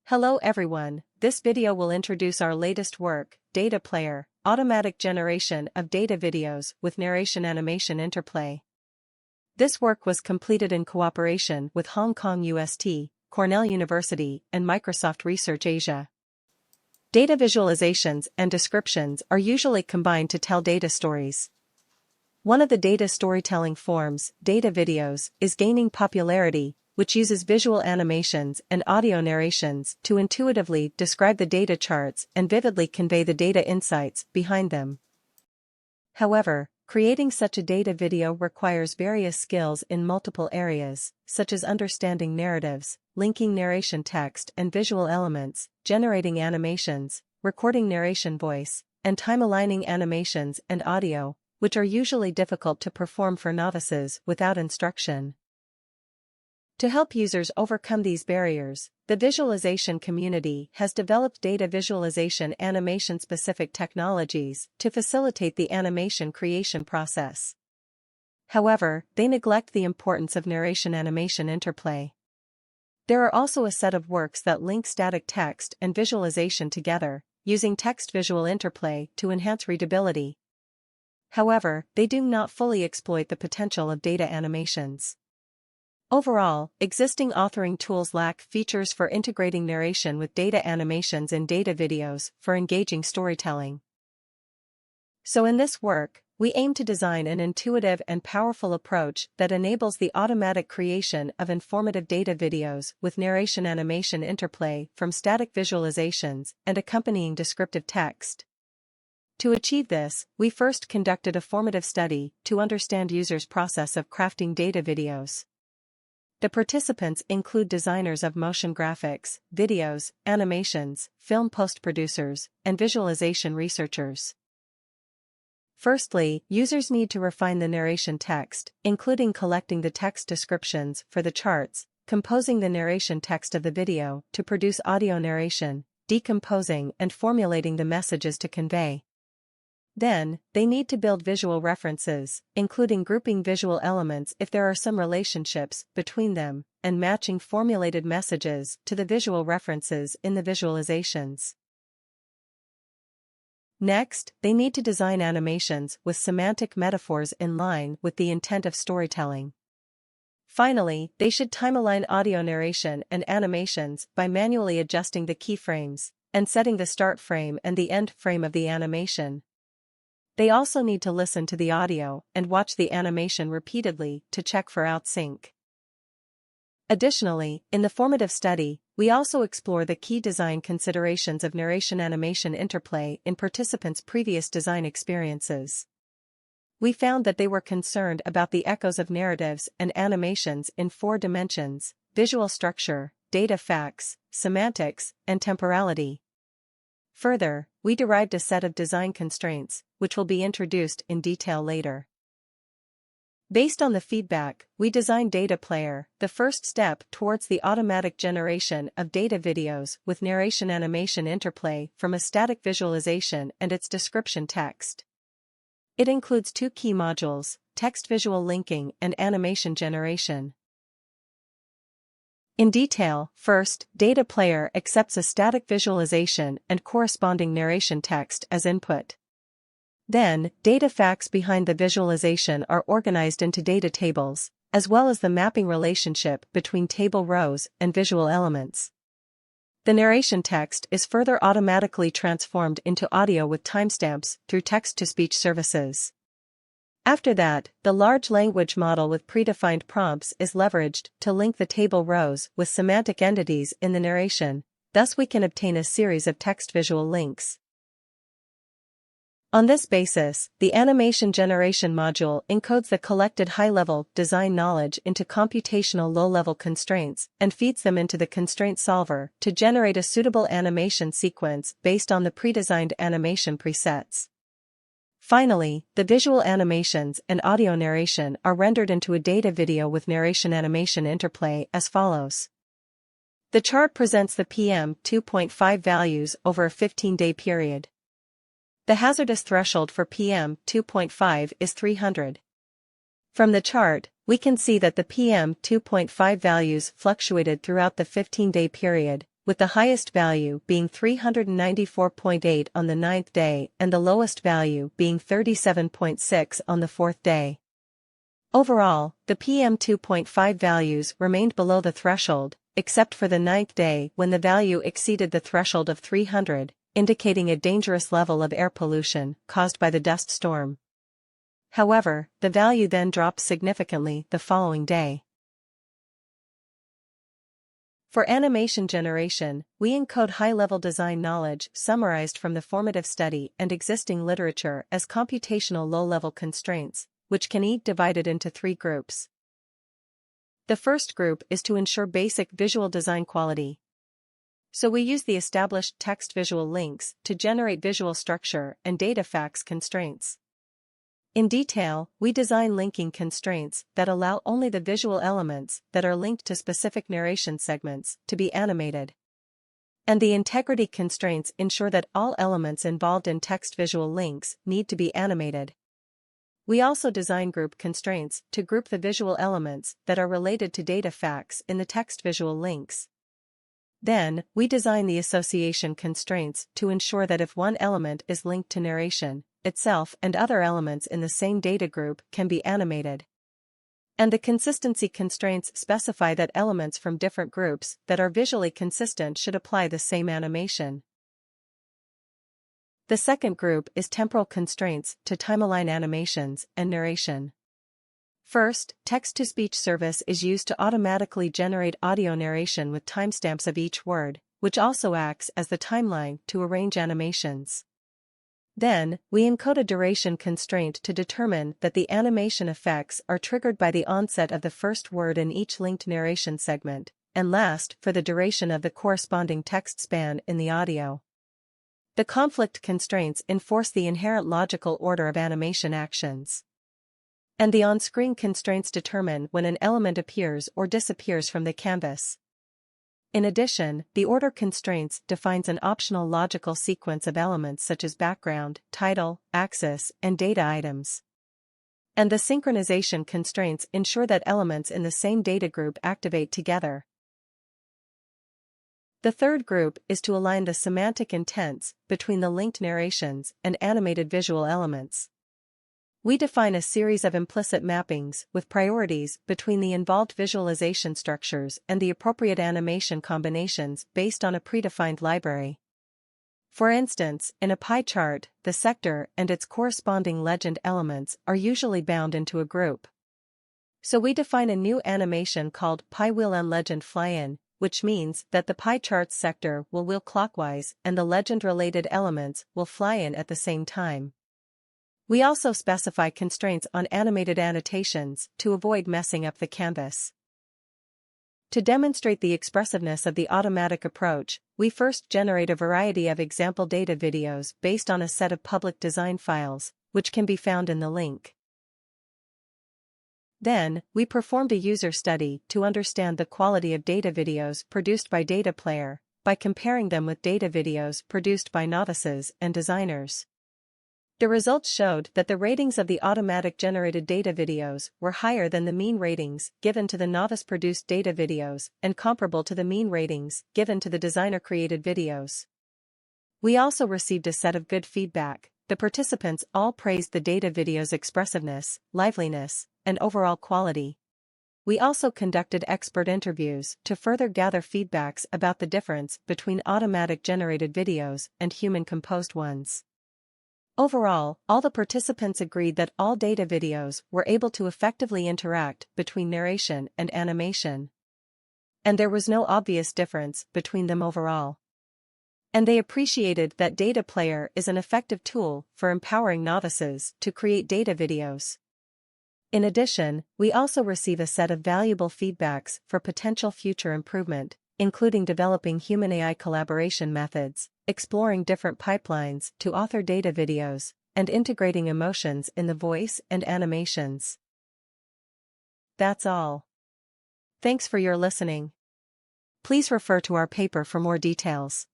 Hello everyone, this video will introduce our latest work, Data Player, Automatic Generation of Data Videos with Narration-Animation Interplay. This work was completed in cooperation with Hong Kong UST, Cornell University, and Microsoft Research Asia. Data visualizations and descriptions are usually combined to tell data stories. One of the data storytelling forms, data videos, is gaining popularity, which uses visual animations and audio narrations to intuitively describe the data charts and vividly convey the data insights behind them. However, creating such a data video requires various skills in multiple areas, such as understanding narratives, linking narration text and visual elements, generating animations, recording narration voice, and time-aligning animations and audio, which are usually difficult to perform for novices without instruction. To help users overcome these barriers, the visualization community has developed data visualization animation-specific technologies to facilitate the animation creation process. However, they neglect the importance of narration-animation interplay. There are also a set of works that link static text and visualization together, using text-visual interplay to enhance readability. However, they do not fully exploit the potential of data animations. Overall, existing authoring tools lack features for integrating narration with data animations in data videos for engaging storytelling. So in this work, we aim to design an intuitive and powerful approach that enables the automatic creation of informative data videos with narration-animation interplay from static visualizations and accompanying descriptive text. To achieve this, we first conducted a formative study to understand users' process of crafting data videos. The participants include designers of motion graphics, videos, animations, film post-producers, and visualization researchers. Firstly, users need to refine the narration text, including collecting the text descriptions for the charts, composing the narration text of the video to produce audio narration, decomposing and formulating the messages to convey. Then, they need to build visual references, including grouping visual elements if there are some relationships between them, and matching formulated messages to the visual references in the visualizations. Next, they need to design animations with semantic metaphors in line with the intent of storytelling. Finally, they should time-align audio narration and animations by manually adjusting the keyframes and setting the start frame and the end frame of the animation. They also need to listen to the audio and watch the animation repeatedly to check for outsync. Additionally, in the formative study, we also explore the key design considerations of narration-animation interplay in participants' previous design experiences. We found that they were concerned about the echoes of narratives and animations in 4 dimensions: visual structure, data facts, semantics, and temporality. Further, we derived a set of design constraints, which will be introduced in detail later. Based on the feedback, we designed Data Player, the first step towards the automatic generation of data videos with narration-animation interplay from a static visualization and its description text. It includes 2 key modules: text-visual linking and animation generation. In detail, first, Data Player accepts a static visualization and corresponding narration text as input. Then, data facts behind the visualization are organized into data tables, as well as the mapping relationship between table rows and visual elements. The narration text is further automatically transformed into audio with timestamps through text-to-speech services. After that, the large language model with predefined prompts is leveraged to link the table rows with semantic entities in the narration, thus we can obtain a series of text-visual links. On this basis, the animation generation module encodes the collected high-level design knowledge into computational low-level constraints and feeds them into the constraint solver to generate a suitable animation sequence based on the pre-designed animation presets. Finally, the visual animations and audio narration are rendered into a data video with narration-animation interplay as follows. The chart presents the PM 2.5 values over a 15-day period. The hazardous threshold for PM 2.5 is 300. From the chart, we can see that the PM 2.5 values fluctuated throughout the 15-day period, with the highest value being 394.8 on the 9th day and the lowest value being 37.6 on the 4th day. Overall, the PM2.5 values remained below the threshold, except for the 9th day when the value exceeded the threshold of 300, indicating a dangerous level of air pollution caused by the dust storm. However, the value then dropped significantly the following day. For animation generation, we encode high-level design knowledge summarized from the formative study and existing literature as computational low-level constraints, which can be divided into 3 groups. The first group is to ensure basic visual design quality. So we use the established text-visual links to generate visual structure and data facts constraints. In detail, we design linking constraints that allow only the visual elements that are linked to specific narration segments to be animated. And the integrity constraints ensure that all elements involved in text-visual links need to be animated. We also design group constraints to group the visual elements that are related to data facts in the text-visual links. Then, we design the association constraints to ensure that if one element is linked to narration itself and other elements in the same data group can be animated. And the consistency constraints specify that elements from different groups that are visually consistent should apply the same animation. The second group is temporal constraints to time-align animations and narration. First, text-to-speech service is used to automatically generate audio narration with timestamps of each word, which also acts as the timeline to arrange animations. Then, we encode a duration constraint to determine that the animation effects are triggered by the onset of the first word in each linked narration segment, and last for the duration of the corresponding text span in the audio. The conflict constraints enforce the inherent logical order of animation actions. And the on-screen constraints determine when an element appears or disappears from the canvas. In addition, the order constraints defines an optional logical sequence of elements such as background, title, axis, and data items. And the synchronization constraints ensure that elements in the same data group activate together. The third group is to align the semantic intents between the linked narrations and animated visual elements. We define a series of implicit mappings with priorities between the involved visualization structures and the appropriate animation combinations based on a predefined library. For instance, in a pie chart, the sector and its corresponding legend elements are usually bound into a group. So we define a new animation called pie wheel and legend fly-in, which means that the pie chart's sector will wheel clockwise and the legend-related elements will fly in at the same time. We also specify constraints on animated annotations to avoid messing up the canvas. To demonstrate the expressiveness of the automatic approach, we first generate a variety of example data videos based on a set of public design files, which can be found in the link. Then, we performed a user study to understand the quality of data videos produced by Data Player, by comparing them with data videos produced by novices and designers. The results showed that the ratings of the automatic generated data videos were higher than the mean ratings given to the novice-produced data videos and comparable to the mean ratings given to the designer-created videos. We also received a set of good feedback. The participants all praised the data video's expressiveness, liveliness, and overall quality. We also conducted expert interviews to further gather feedbacks about the difference between automatic generated videos and human-composed ones. Overall, all the participants agreed that all data videos were able to effectively interact between narration and animation. And there was no obvious difference between them overall. And they appreciated that Data Player is an effective tool for empowering novices to create data videos. In addition, we also receive a set of valuable feedbacks for potential future improvement, including developing human-AI collaboration methods, exploring different pipelines to author data videos, and integrating emotions in the voice and animations. That's all. Thanks for your listening. Please refer to our paper for more details.